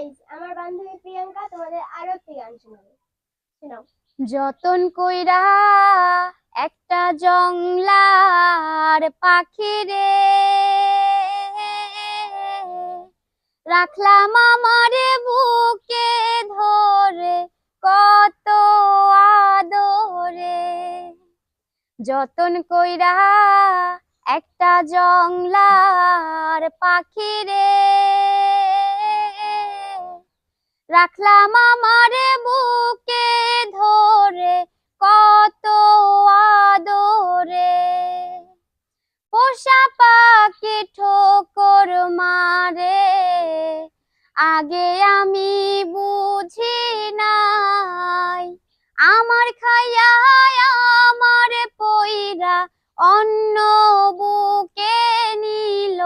Guys, আমার বান্ধবী প্রিয়াঙ্কা তোমাদের আরো একটি গান শোনাবে। শোনাও। যতন কইরা একটা জংলার পাখি রে রাখলাম আমারে বুকে ধরে কত আদরে। যতন কইরা একটা জংলার পাখি রে রাখলাম আমারে বুকে ধরে কত আদরে। পোষা পাখি ঠোকর মারে আগে আমি বুঝি নাই, আমার খাইয়া আমার পইরা অন্য বুকে নিল